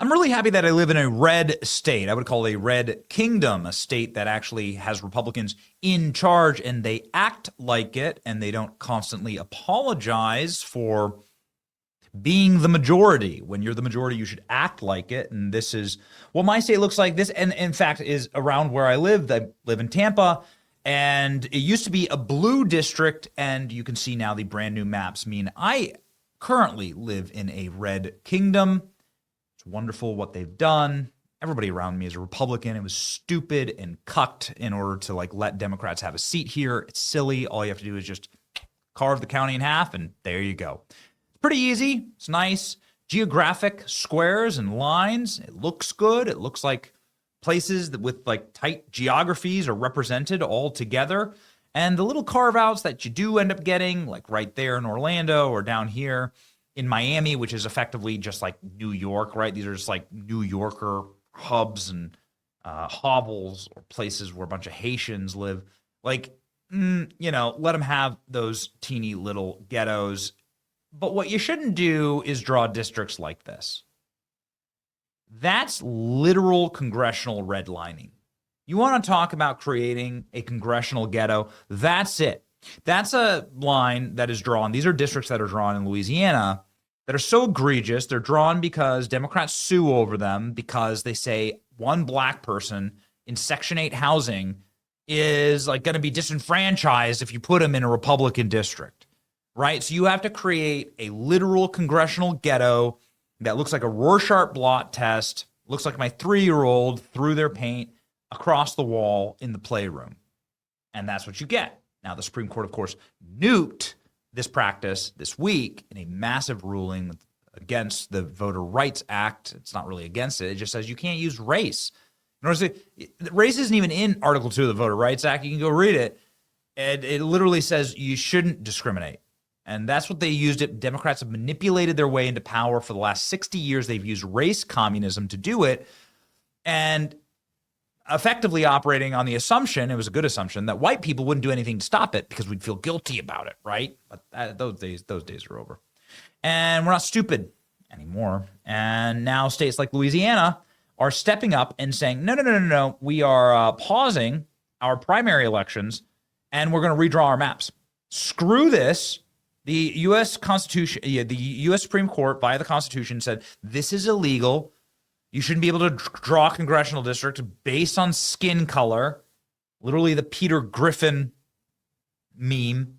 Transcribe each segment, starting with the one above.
I'm really happy that I live in a red state. I would call it a red kingdom, a state that actually has Republicans in charge and they act like it and they don't constantly apologize for being the majority. When you're the majority, you should act like it. And this is what my state looks like. This, and in fact, is around where I live. I live in Tampa, and it used to be a blue district. And you can see now the brand new maps mean I currently live in a red kingdom. It's wonderful what they've done. Everybody around me is a Republican. It was stupid and cucked in order to let Democrats have a seat here. It's silly. All you have to do is just carve the county in half, and there you go. It's pretty easy. It's nice. Geographic squares and lines. It looks good. It looks like places that with tight geographies are represented all together. And the little carve outs that you do end up getting, like right there in Orlando or down here in Miami, which is effectively just like New York, right? These are just like New Yorker hubs and hovels or places where a bunch of Haitians live. Let them have those teeny little ghettos. But what you shouldn't do is draw districts like this. That's literal congressional redlining. You want to talk about creating a congressional ghetto? That's it. That's a line that is drawn. These are districts that are drawn in Louisiana that are so egregious. They're drawn because Democrats sue over them because they say one black person in Section 8 housing is going to be disenfranchised if you put him in a Republican district, right? So you have to create a literal congressional ghetto that looks like a Rorschach blot test, looks like my 3-year-old threw their paint across the wall in the playroom. And that's what you get. Now, the Supreme Court, of course, nuked this practice this week in a massive ruling against the Voter Rights Act. It's not really against it. It just says you can't use race. In order to, race isn't even in Article 2 of the Voter Rights Act. You can go read it. And it literally says you shouldn't discriminate. And that's what they used it. Democrats have manipulated their way into power for the last 60 years. They've used race communism to do it. And effectively operating on the assumption, it was a good assumption, that white people wouldn't do anything to stop it because we'd feel guilty about it, right? But those days are over. And we're not stupid anymore. And now states like Louisiana are stepping up and saying, no. We are pausing our primary elections and we're going to redraw our maps. Screw this. The U.S. Constitution, the U.S. Supreme Court, via the Constitution, said this is illegal. You shouldn't be able to draw a congressional district based on skin color. Literally the Peter Griffin meme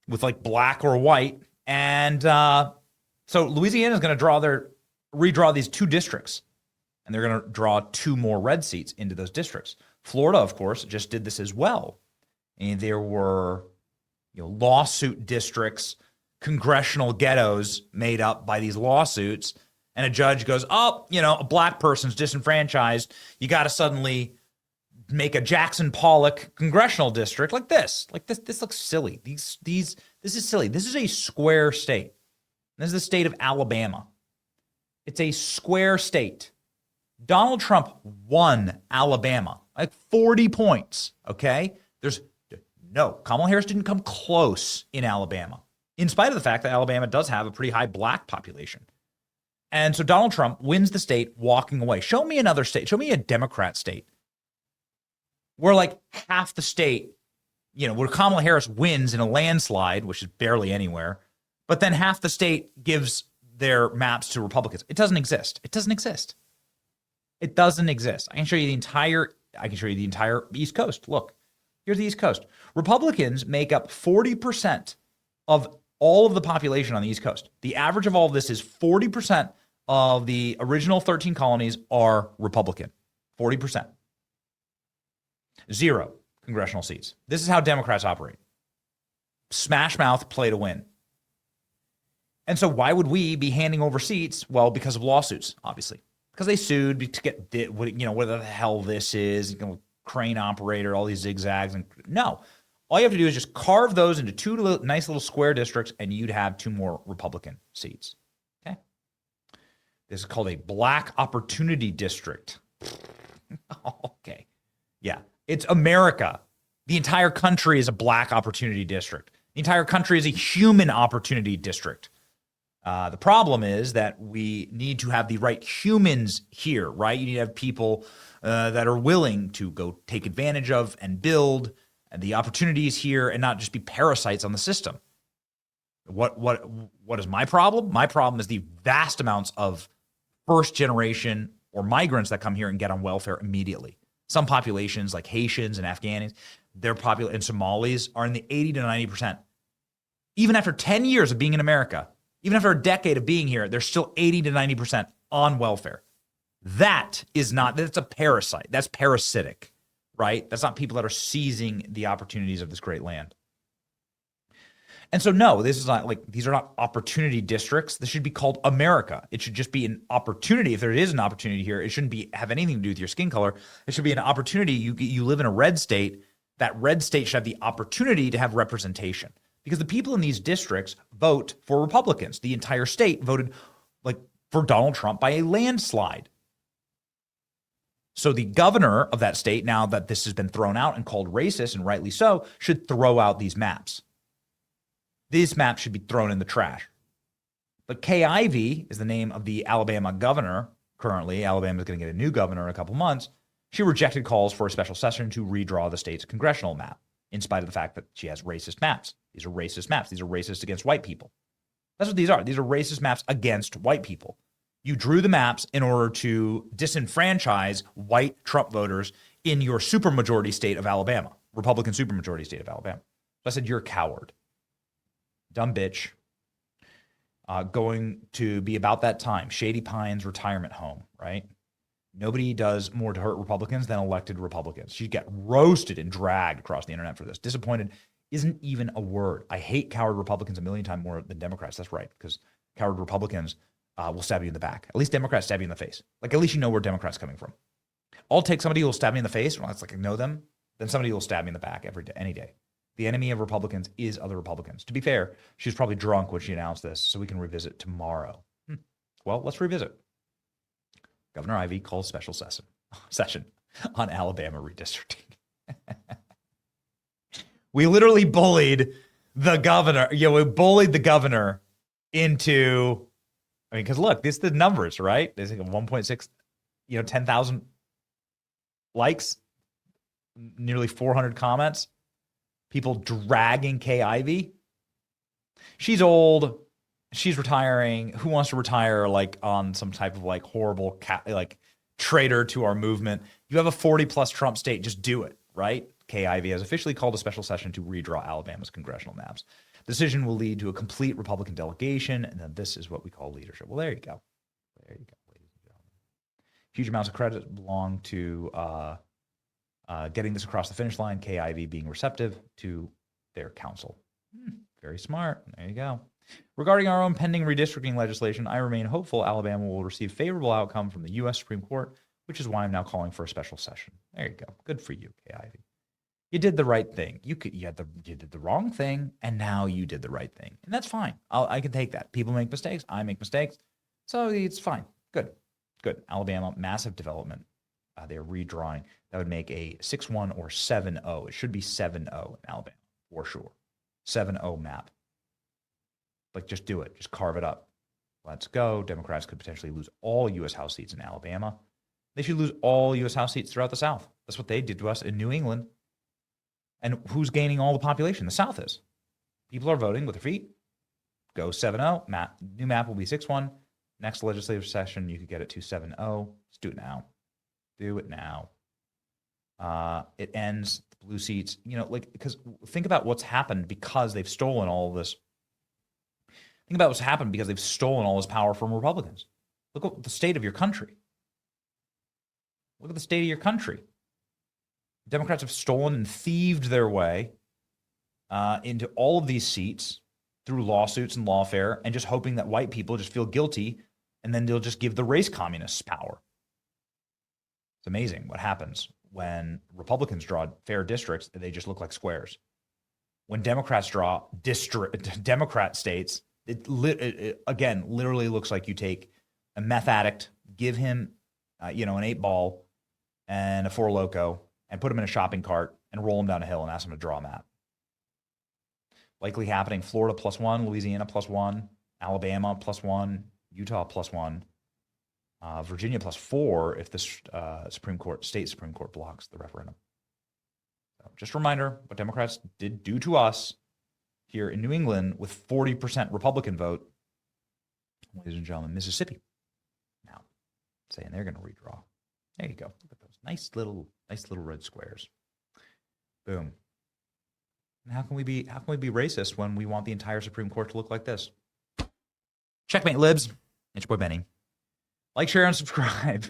with black or white. And so Louisiana is going to redraw these 2 districts. And they're going to draw 2 more red seats into those districts. Florida, of course, just did this as well. And there were lawsuit districts, congressional ghettos made up by these lawsuits. And a judge goes, a black person's disenfranchised. You got to suddenly make a Jackson Pollock congressional district like this. This looks silly. This is silly. This is a square state. This is the state of Alabama. It's a square state. Donald Trump won Alabama, 40 points, okay? Kamala Harris didn't come close in Alabama, in spite of the fact that Alabama does have a pretty high black population. And so Donald Trump wins the state walking away. Show me another state. Show me a Democrat state where half the state, where Kamala Harris wins in a landslide, which is barely anywhere, but then half the state gives their maps to Republicans. It doesn't exist. It doesn't exist. It doesn't exist. I can show you the entire East Coast. Look, here's the East Coast. Republicans make up 40% of all of the population on the East Coast. The average of all of this is 40% of the original 13 colonies are Republican. 40%. 0 congressional seats. This is how Democrats operate. Smash mouth, play to win. And so why would we be handing over seats? Well, because of lawsuits, obviously. Because they sued to get, whatever the hell this is, crane operator, all these zigzags. And no. All you have to do is just carve those into 2 nice little square districts, and you'd have 2 more Republican seats. Okay? This is called a Black Opportunity District. Okay. Yeah. It's America. The entire country is a Black Opportunity District. The entire country is a Human Opportunity District. The problem is that we need to have the right humans here, right? You need to have people that are willing to go take advantage of and build the opportunities here and not just be parasites on the system. What is my problem? My problem is the vast amounts of first generation or migrants that come here and get on welfare immediately. Some populations like Haitians and Afghans, and Somalis are in the 80 to 90%. Even after 10 years of being in America, even after a decade of being here, they're still 80 to 90% on welfare. That's a parasite. That's parasitic, right? That's not people that are seizing the opportunities of this great land. And so, no, this is not like, these are not opportunity districts. This should be called America. It should just be an opportunity. If there is an opportunity here, it shouldn't have anything to do with your skin color. It should be an opportunity. You live in a red state. That red state should have the opportunity to have representation, because the people in these districts vote for Republicans. The entire state voted for Donald Trump by a landslide. So the governor of that state, now that this has been thrown out and called racist, and rightly so, should throw out these maps. These maps should be thrown in the trash. But Kay Ivey is the name of the Alabama governor. Currently, Alabama is going to get a new governor in a couple months. She rejected calls for a special session to redraw the state's congressional map, in spite of the fact that she has racist maps. These are racist maps. These are racist against white people. That's what these are. These are racist maps against white people. You drew the maps in order to disenfranchise white Trump voters in your supermajority state of Alabama, Republican supermajority state of Alabama. So I said, you're a coward. Dumb bitch. Going to be about that time. Shady Pines retirement home, right? Nobody does more to hurt Republicans than elected Republicans. She got roasted and dragged across the internet for this. Disappointed isn't even a word. I hate coward Republicans a million times more than Democrats. That's right, because coward Republicans will stab you in the back. At least Democrats stab you in the face. Like, at least you know where Democrats coming from. I'll take somebody who will stab me in the face, well, it's like I know them, then somebody who will stab me in the back every day, any day. The enemy of Republicans is other Republicans. To be fair, she was probably drunk when she announced this, so we can revisit tomorrow. Well, let's revisit. Governor Ivey calls special session on Alabama redistricting. We literally bullied the governor. We bullied the governor into, because look, this is the numbers, right? There's like a 1.6, 10,000 likes, nearly 400 comments. People dragging Kay Ivey. She's old. She's retiring. Who wants to retire on some type of horrible traitor to our movement? You have a 40+ Trump state. Just do it, right? Kay Ivey has officially called a special session to redraw Alabama's congressional maps. The decision will lead to a complete Republican delegation, and then this is what we call leadership. Well, there you go. There you go, ladies and gentlemen. Huge amounts of credit belong to getting this across the finish line, Kay Ivey being receptive to their counsel. Very smart. There you go. Regarding our own pending redistricting legislation, I remain hopeful Alabama will receive favorable outcome from the U.S. Supreme Court, which is why I'm now calling for a special session. There you go. Good for you, Kay Ivey. You did the right thing. You did the wrong thing, and now you did the right thing, and that's fine. I can take that. People make mistakes. I make mistakes, so it's fine. Good. Alabama, massive development. They're redrawing. That would make a 6-1 or 7-0. It should be 7-0 in Alabama for sure. 7-0 map. Just do it. Just carve it up. Let's go. Democrats could potentially lose all U.S. House seats in Alabama. They should lose all U.S. House seats throughout the South. That's what they did to us in New England. And who's gaining all the population? The South is. People are voting with their feet. Go 7-0. New map will be 6-1. Next legislative session, you could get it to 7-0. Let's do it now. Do it now. It ends the blue seats. Because think about what's happened because they've stolen all of this. Think about what's happened because they've stolen all this power from Republicans. Look at the state of your country. Look at the state of your country. Democrats have stolen and thieved their way into all of these seats through lawsuits and lawfare, and just hoping that white people just feel guilty, and then they'll just give the race communists power. It's amazing what happens when Republicans draw fair districts. They just look like squares. When Democrats draw Democrat states, it again literally looks like you take a meth addict, give him an 8-ball and a 4-Loko, and put him in a shopping cart and roll him down a hill and ask him to draw a map. Likely happening: Florida +1, Louisiana +1, Alabama +1, Utah +1, Virginia +4 if the state Supreme Court blocks the referendum. So just a reminder what Democrats did do to us here in New England with 40% Republican vote. Ladies and gentlemen, Mississippi now saying they're going to redraw. There you go. Look at those nice little red squares. Boom. And how can we be racist when we want the entire Supreme Court to look like this? Checkmate, libs. It's your boy Benny. Like, share, and subscribe.